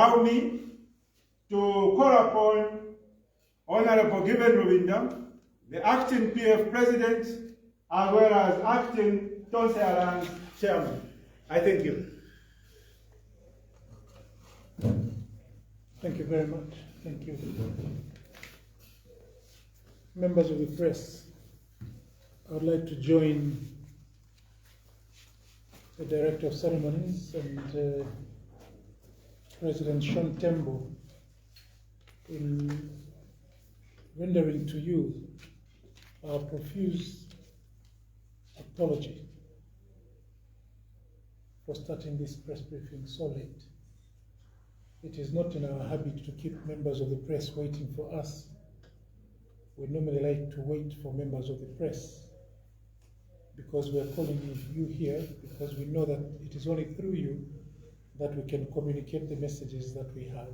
allow me to call upon Honorable Given Lubinda, the acting PF President, as well as acting Tonse Alliance Chairman. I thank you. Thank you very much. Thank you. Members of the press, I would like to join the Director of Ceremonies and President Sean Tembo in rendering to you our profuse apology for starting this press briefing so late. It is not in our habit to keep members of the press waiting for us. We normally like to wait for members of the press because we are calling you here because we know that it is only through you that we can communicate the messages that we have.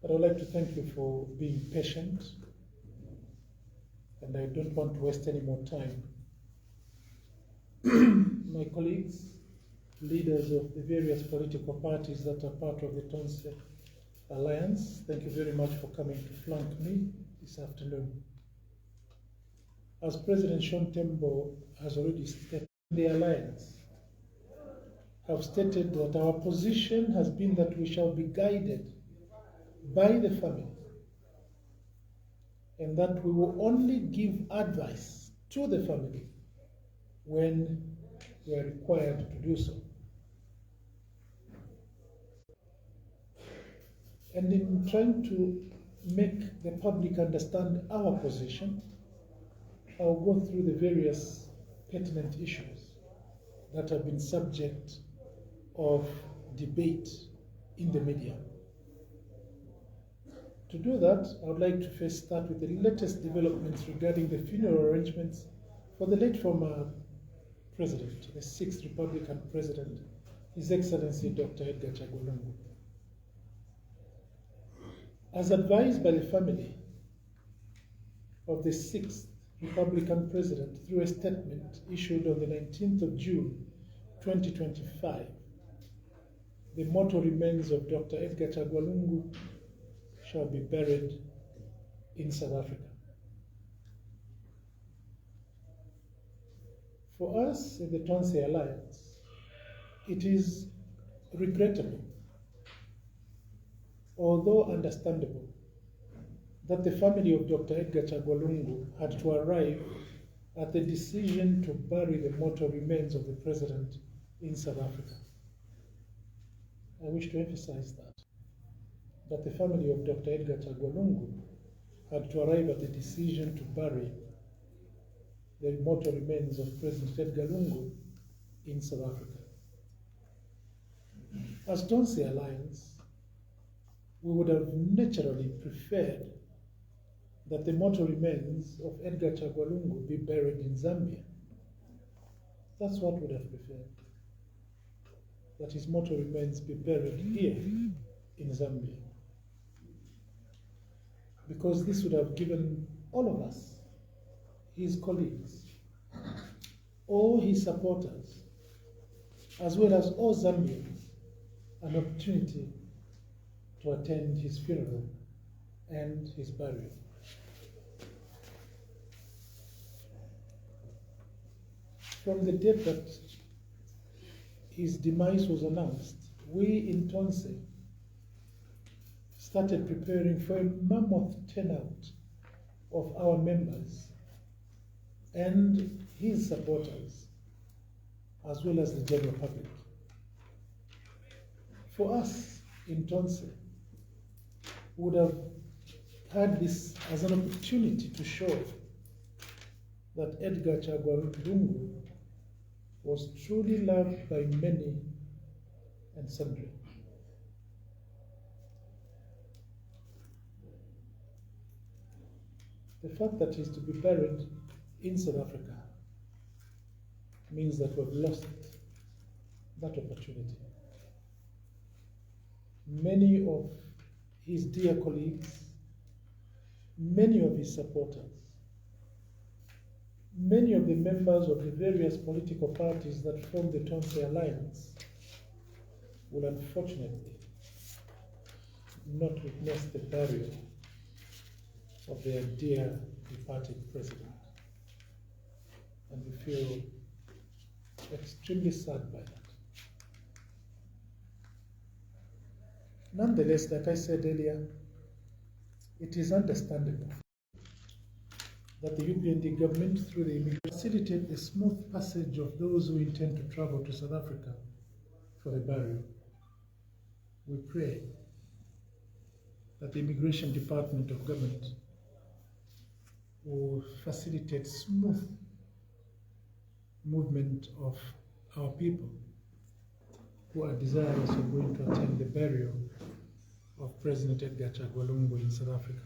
But I'd like to thank you for being patient, and I don't want to waste any more time. My colleagues, leaders of the various political parties that are part of the Tonse Alliance, thank you very much for coming to flank me this afternoon. As President Sean Tembo has already stated, the Alliance have stated that our position has been that we shall be guided by the family and that we will only give advice to the family when we are required to do so. And in trying to make the public understand our position, I'll go through the various pertinent issues that have been subject of debate in the media. To do that, I would like to first start with the latest developments regarding the funeral arrangements for the late former President, the 6th Republican President, His Excellency Dr. Edgar Chagwa Lungu. As advised by the family of the 6th Republican President through a statement issued on the 19th of June 2025, the mortal remains of Dr. Edgar Chagwa Lungu shall be buried in South Africa. For us in the Tonse Alliance, it is regrettable, although understandable, that the family of Dr. Edgar Chagwa Lungu had to arrive at the decision to bury the mortal remains of the President in South Africa. I wish to emphasize that the family of Dr. Edgar Chagwa Lungu had to arrive at the decision to bury the mortal remains of President Edgar Lungu in South Africa. As Tonse Alliance, we would have naturally preferred that the mortal remains of Edgar Chagwa Lungu be buried in Zambia. That's what we would have preferred, that his mortal remains be buried here in Zambia. Because this would have given all of us, his colleagues, all his supporters, as well as all Zambians, an opportunity to attend his funeral and his burial. From the date that his demise was announced, we in Tonse started preparing for a mammoth turnout of our members and his supporters, as well as the general public. For us in Tonse, we would have had this as an opportunity to show that Edgar Chagwa Lungu was truly loved by many and sundry. The fact that he's to be buried in South Africa means that we've lost that opportunity. Many of his dear colleagues, many of his supporters, many of the members of the various political parties that form the Tonse Alliance will unfortunately not witness the burial of their dear departed president. And we feel extremely sad by that. Nonetheless, like I said earlier, it is understandable that the UPND government, through the immigration, facilitate the smooth passage of those who intend to travel to South Africa for the burial. We pray that the Immigration Department of Government will facilitate smooth movement of our people who are desirous of going to attend the burial of President Edgar Chagwa Lungu in South Africa.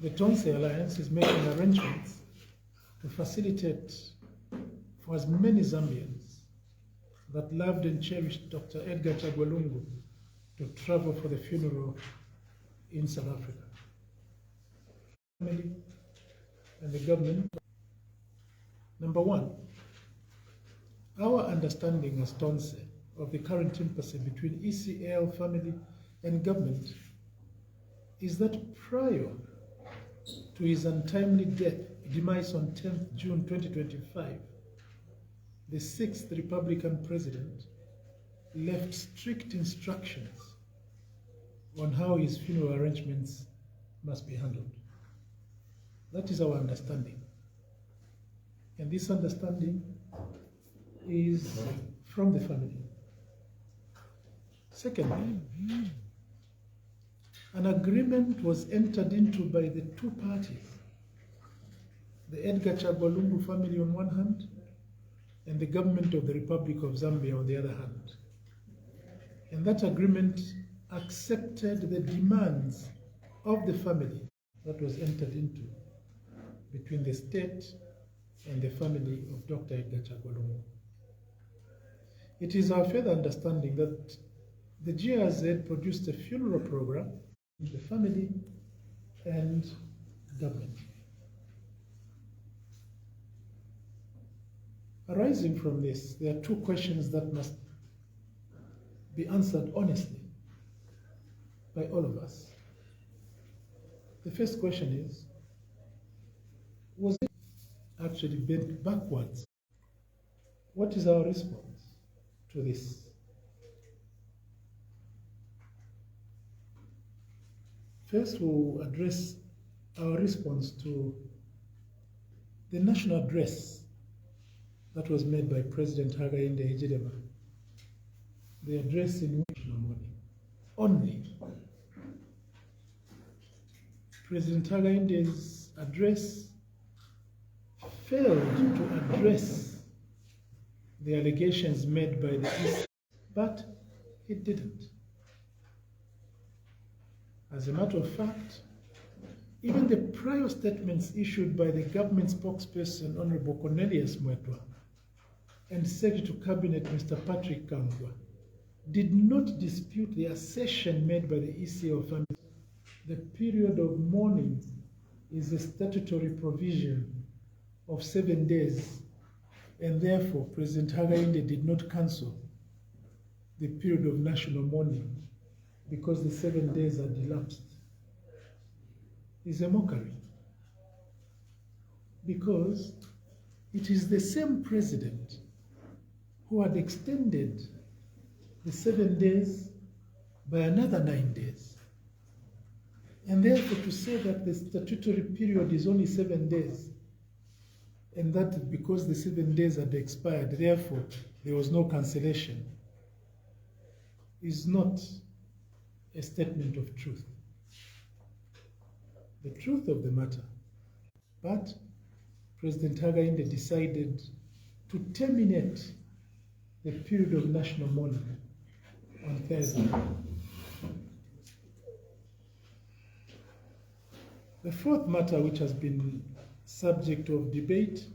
The Tonse Alliance is making arrangements to facilitate for as many Zambians that loved and cherished Dr. Edgar Chagwa Lungu to travel for the funeral in South Africa. Family and the government. Number one, our understanding as Tonse of the current impasse between ECL family and government is that prior to his untimely demise on 10th June 2025, the 6th Republican president left strict instructions on how his funeral arrangements must be handled. That is our understanding. And this understanding is from the family. Secondly, an agreement was entered into by the two parties, the Edgar Chagwa Lungu family on one hand, and the government of the Republic of Zambia on the other hand. And that agreement accepted the demands of the family that was entered into between the state and the family of Dr. Edgar Chagwa Lungu. It is our further understanding that the GRZ produced a funeral program in the family and government. Arising from this, there are two questions that must be answered honestly by all of us. The first question is, was it actually bent backwards? What is our response to this? First, we'll address our response to the national address that was made by President Hakainde Hichilema. The address in which only President Hakainde's address failed to address the allegations made by the East, but it didn't. As a matter of fact, even the prior statements issued by the government spokesperson, Honorable Cornelius Mwetwa, and Secretary to Cabinet, Mr. Patrick Kangwa, did not dispute the assertion made by the ECL family. The period of mourning is a statutory provision of 7 days, and therefore President Hakainde did not cancel the period of national mourning because the 7 days had elapsed. Is a mockery, because it is the same president who had extended the 7 days by another 9 days. And therefore to say that the statutory period is only 7 days, and that because the 7 days had expired, therefore there was no cancellation, is not a statement of truth. The truth of the matter. But President Hakainde decided to terminate the period of national mourning on Thursday. The fourth matter which has been subject of debate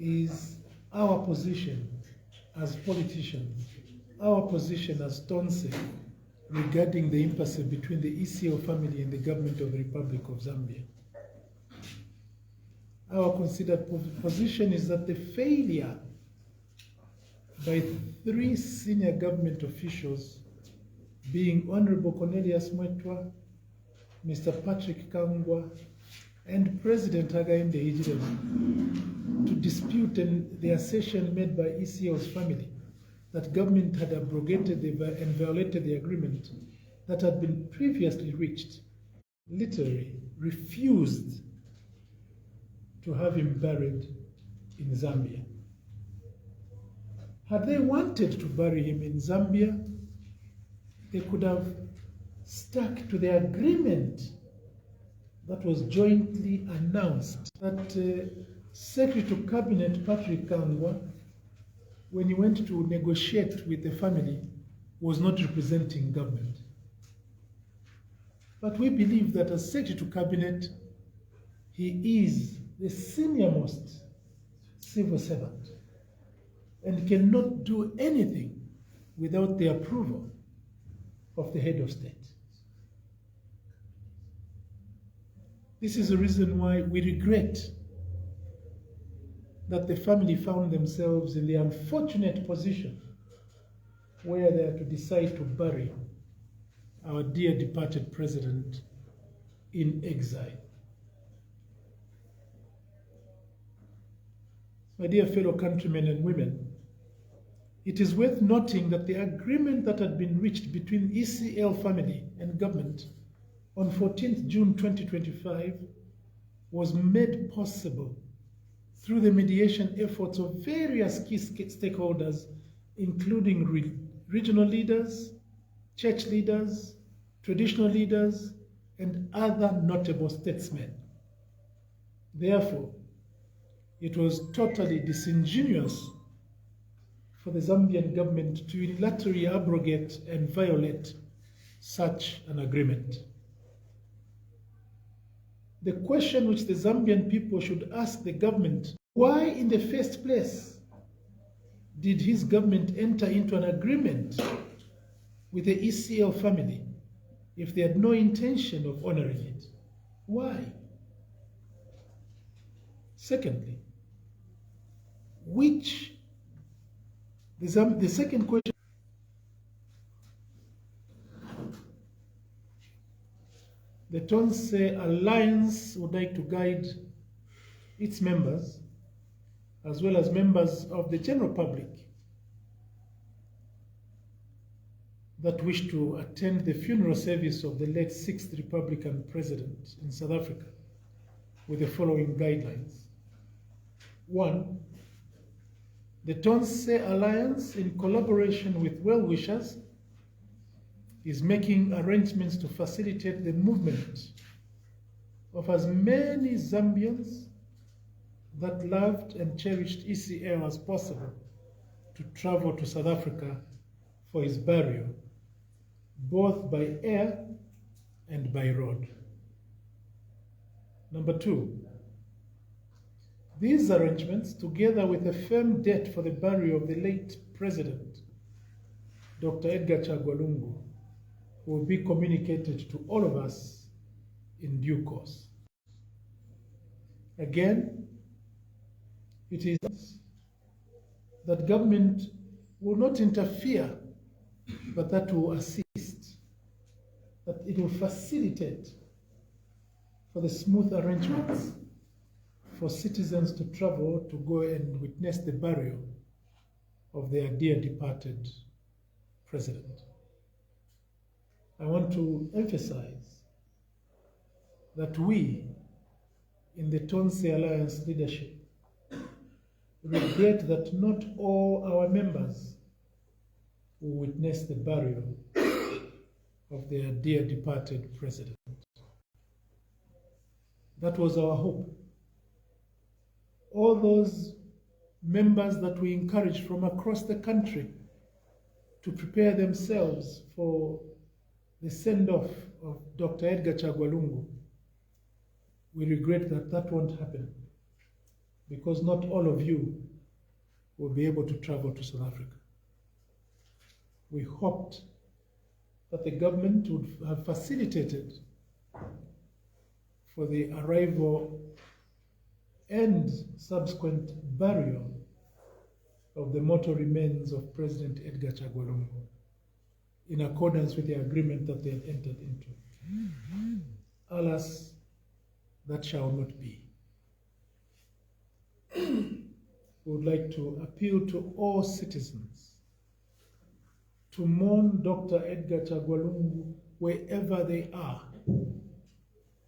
is our position as politicians, our position as Tonse regarding the impasse between the ECO family and the government of the Republic of Zambia. Our considered position is that the failure by 3 senior government officials, being Honorable Cornelius Mwetwa, Mr. Patrick Kangwa, and President Hakainde Hichilema, to dispute the assertion made by ECL's family that government had abrogated and violated the agreement that had been previously reached, literally refused to have him buried in Zambia. Had they wanted to bury him in Zambia, they could have stuck to the agreement that was jointly announced, that Secretary to Cabinet Patrick Kangwa, when he went to negotiate with the family, was not representing government. But we believe that as Secretary to Cabinet, he is the senior-most civil servant and cannot do anything without the approval of the head of state. This is the reason why we regret that the family found themselves in the unfortunate position where they had to decide to bury our dear departed president in exile. My dear fellow countrymen and women, it is worth noting that the agreement that had been reached between ECL family and government on 14th June 2025 was made possible through the mediation efforts of various key stakeholders, including regional leaders, church leaders, traditional leaders, and other notable statesmen. Therefore, it was totally disingenuous for the Zambian government to unilaterally abrogate and violate such an agreement. The question which the Zambian people should ask the government, why in the first place did his government enter into an agreement with the ECL family if they had no intention of honoring it? Why? Secondly, the second question, the Tonse Alliance would like to guide its members, as well as members of the general public that wish to attend the funeral service of the late 6th Republican President in South Africa, with the following guidelines. 1. The Tonse Alliance, in collaboration with well-wishers, is making arrangements to facilitate the movement of as many Zambians that loved and cherished ECL as possible to travel to South Africa for his burial, both by air and by road. Number 2, these arrangements, together with a firm date for the burial of the late President, Dr. Edgar Chagwa Lungu, will be communicated to all of us in due course. Again, it is that government will not interfere, but that will assist, that it will facilitate for the smooth arrangements for citizens to travel to go and witness the burial of their dear departed president. I want to emphasize that we, in the Tonse Alliance leadership, regret that not all our members will witness the burial of their dear departed president. That was our hope. All those members that we encouraged from across the country to prepare themselves for the send-off of Dr. Edgar Chagwa Lungu, we regret that that won't happen, because not all of you will be able to travel to South Africa. We hoped that the government would have facilitated for the arrival and subsequent burial of the mortal remains of President Edgar Chagwa Lungu in accordance with the agreement that they had entered into. Alas, that shall not be. We would like to appeal to all citizens to mourn Dr. Edgar Chagwa Lungu wherever they are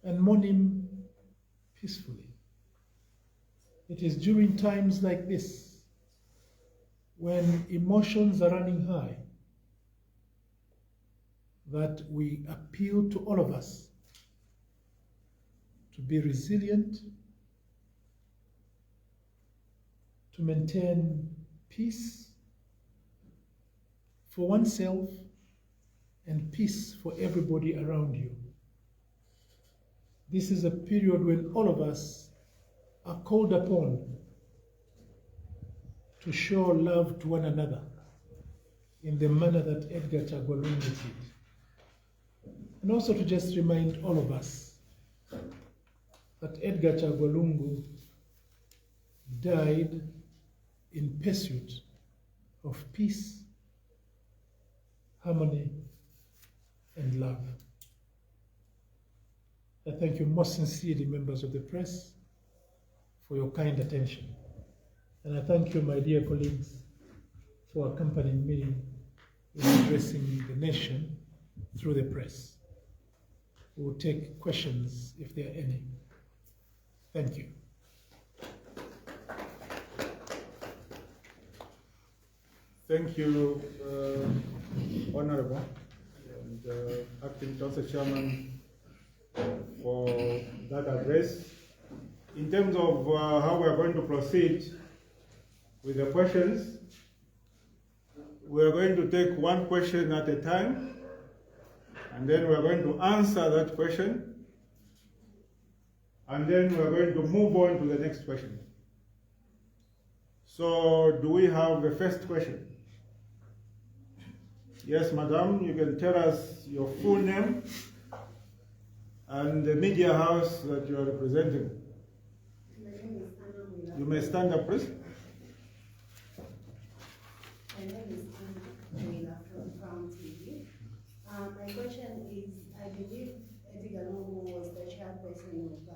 and mourn him peacefully. It is during times like this, when emotions are running high, that we appeal to all of us to be resilient, to maintain peace for oneself and peace for everybody around you. This is a period when all of us are called upon to show love to one another in the manner that Edgar Chagwa Lungu did. And also to just remind all of us that Edgar Chagwa Lungu died in pursuit of peace, harmony, and love. I thank you most sincerely, members of the press, for your kind attention. And I thank you, my dear colleagues, for accompanying me in addressing the nation through the press. We will take questions if there are any. Thank you. Thank you, Honorable and Acting Council Chairman, for that address. In terms of how we are going to proceed with the questions, we are going to take one question at a time, and then we are going to answer that question, and then we are going to move on to the next question. So, do we have the first question? Yes, madam, you can tell us your full name and the media house that you are representing. You may stand up, please. My name is Lubinda from Crown TV. My question is, I believe Edgar Lungu was the chairperson of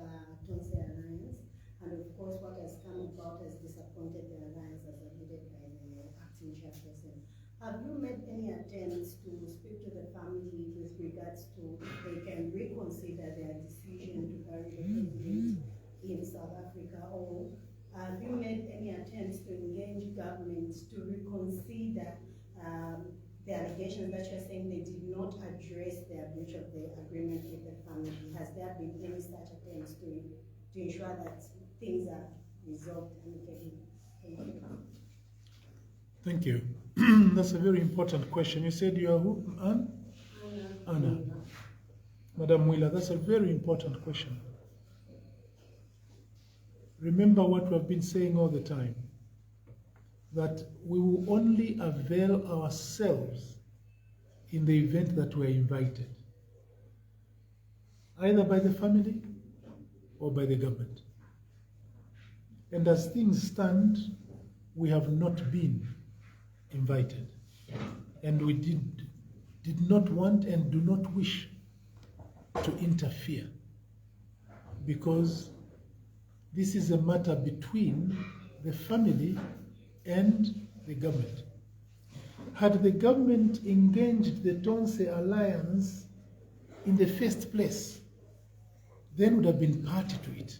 Tonse Alliance, and of course what has come about has disappointed the alliance as admitted by the acting chairperson. Have you made any attempts to speak to the family with regards to if they can reconsider their decision to bury the president in South Africa, or have you made any attempts to engage governments to reconsider the allegations that you're saying they did not address their breach of the agreement with the family? Has there been any such attempts to ensure that things are resolved amicably? Thank you. Thank you. That's a very important question. You said you are who? Anna. Madam Wheeler, that's a very important question. Remember what we have been saying all the time, that we will only avail ourselves in the event that we are invited, either by the family or by the government. And as things stand, we have not been invited, and we did not want and do not wish to interfere, because this is a matter between the family and the government. Had the government engaged the Tonse Alliance in the first place, then would have been party to it.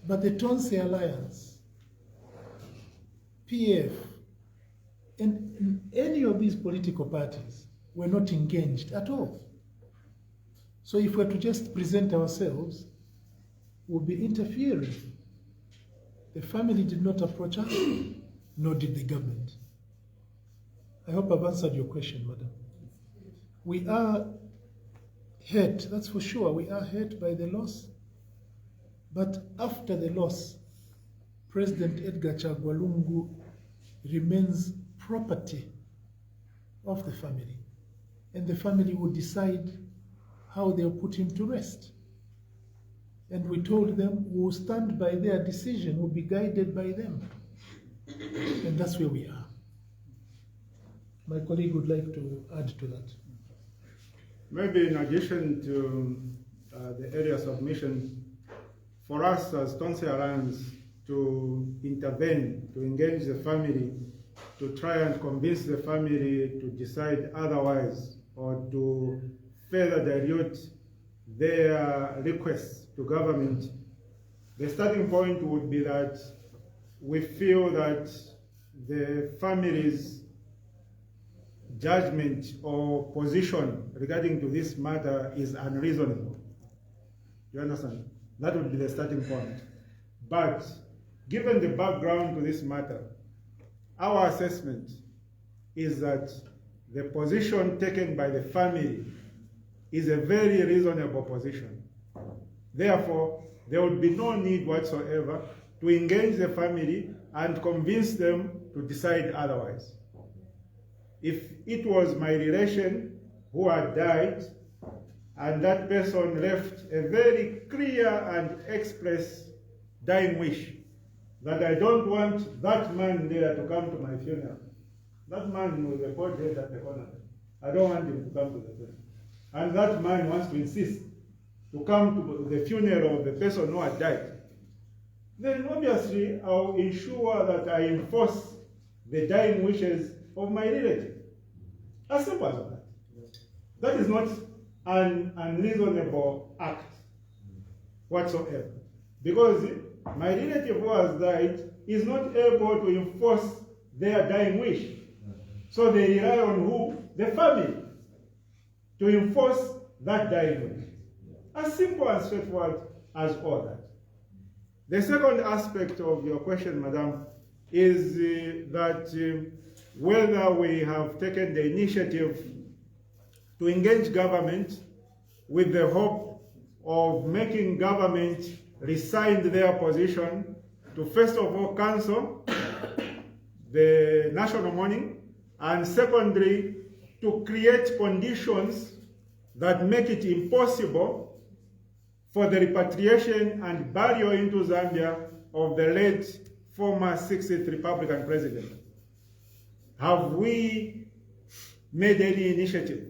But the Tonse Alliance, PF, and any of these political parties were not engaged at all. So if we're to just present ourselves, we'll be interfering. The family did not approach us, nor did the government. I hope I've answered your question, madam. We are hurt, that's for sure. We are hurt by the loss. But after the loss, President Edgar Chagwa Lungu remains property of the family. And the family will decide how they'll put him to rest. And we told them we'll stand by their decision, we'll be guided by them. And that's where we are. My colleague would like to add to that. Maybe in addition to the areas of mission, for us as Tonse Alliance to intervene, to engage the family, to try and convince the family to decide otherwise or to further dilute their requests to government, the starting point would be that we feel that the family's judgment or position regarding to this matter is unreasonable. You understand? That would be the starting point. But given the background to this matter, our assessment is that the position taken by the family is a very reasonable position. Therefore, there would be no need whatsoever to engage the family and convince them to decide otherwise. If it was my relation who had died and that person left a very clear and express dying wish that I don't want that man there to come to my funeral. That man with the bald head at the corner, I don't want him to come to the funeral. And that man wants to insist to come to the funeral of the person who had died. Then obviously I'll ensure that I enforce the dying wishes of my relative. As simple as that. That is not an unreasonable act whatsoever. Because my relative who has died is not able to enforce their dying wish. So they rely on who? The family to enforce that dying wish. As simple and straightforward as all that. The second aspect of your question, Madam, is that whether we have taken the initiative to engage government with the hope of making government resign their position to first of all cancel the national mourning, and secondly to create conditions that make it impossible for the repatriation and burial into Zambia of the late former 60th Republican president. Have we made any initiative?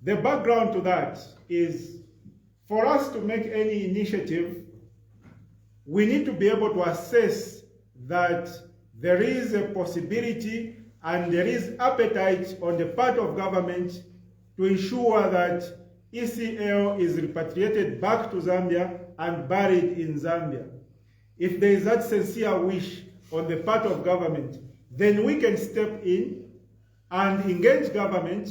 The background to that is, for us to make any initiative, we need to be able to assess that there is a possibility and there is appetite on the part of government to ensure that ECL is repatriated back to Zambia and buried in Zambia. If there is that sincere wish on the part of government, then we can step in and engage government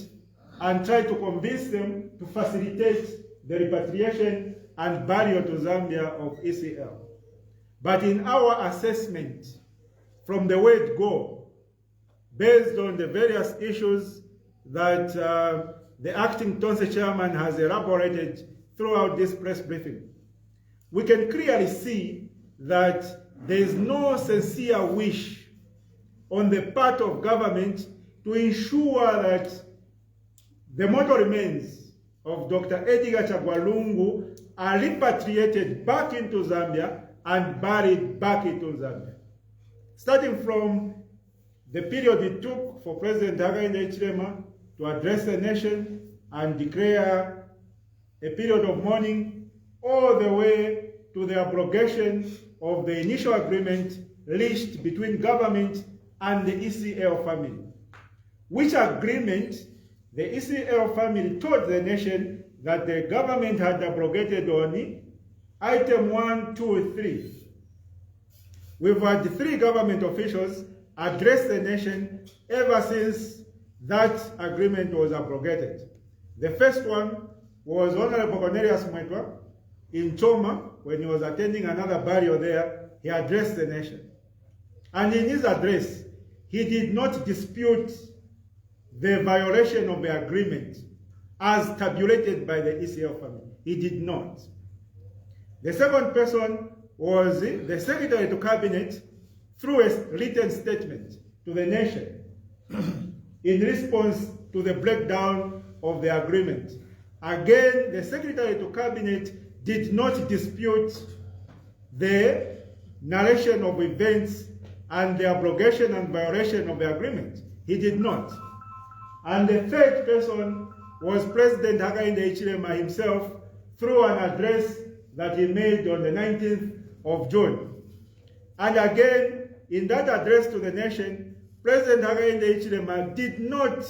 and try to convince them to facilitate the repatriation and burial to Zambia of ECL. But in our assessment, from the word go, based on the various issues that the acting Tonse chairman has elaborated throughout this press briefing, we can clearly see that there is no sincere wish on the part of government to ensure that the mortal remains of Dr. Edgar Chagwalungu are repatriated back into Zambia and buried back into Zambia. Starting from the period it took for President Hakainde Hichilema to address the nation and declare a period of mourning, all the way to the abrogation of the initial agreement reached between government and the ECL family, which agreement the ECL family told the nation that the government had abrogated on item 1, 2, 3. We've had 3 government officials address the nation ever since that agreement was abrogated. The first one was Honorable Cornelius Mwetwa in Choma, when he was attending another burial there. He addressed the nation. And in his address, he did not dispute the violation of the agreement as tabulated by the ECL family. He did not. The second person was the Secretary to Cabinet through a written statement to the nation in response to the breakdown of the agreement. Again, the Secretary to Cabinet did not dispute the narration of events and the abrogation and violation of the agreement. He did not. And the third person was President Hakainde Hichilema himself through an address that he made on the 19th of June. And again, in that address to the nation, President Hakainde Hichilema did not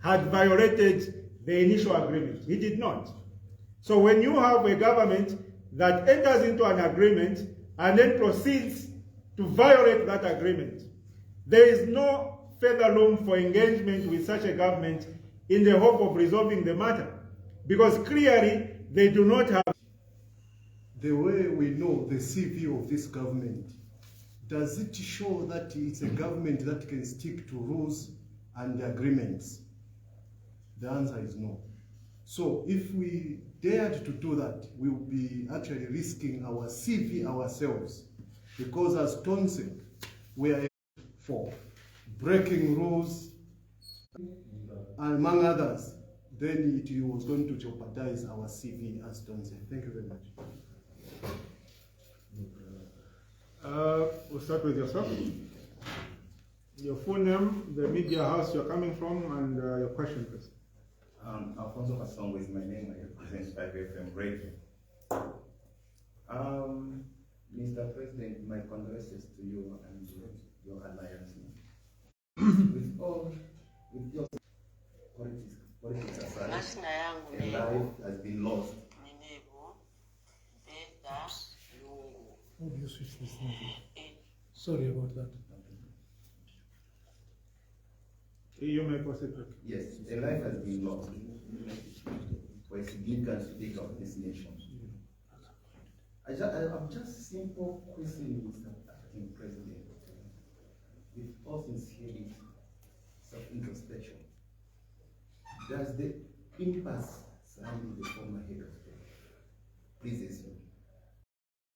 have violated the initial agreement. He did not. So when you have a government that enters into an agreement and then proceeds to violate that agreement, there is no further room for engagement with such a government in the hope of resolving the matter, because clearly they do not have. The way we know the CV of this government, does it show that it's a government that can stick to rules and agreements? The answer is no. So if we dared to do that, we will be actually risking our CV ourselves, because as Tonse, we are for breaking rules, among others, then it was going to jeopardize our CV as Tonse. Thank you very much. We'll start with yourself. Your full name, the media house you're coming from, and your question, please. Alfonso Kasongo is my name. I represent 5FM Radio. Mr. President, my condolences to you and your alliance. with your politics aside, a life has been lost. How do you switch this thing? Sorry about that. You may proceed. Yes, a life has been lost for a significant stake of this nation. I'm just simple questioning Mr. Acting President with all sincerity, self-introspection. Does the impasse surrounding the former head of state, please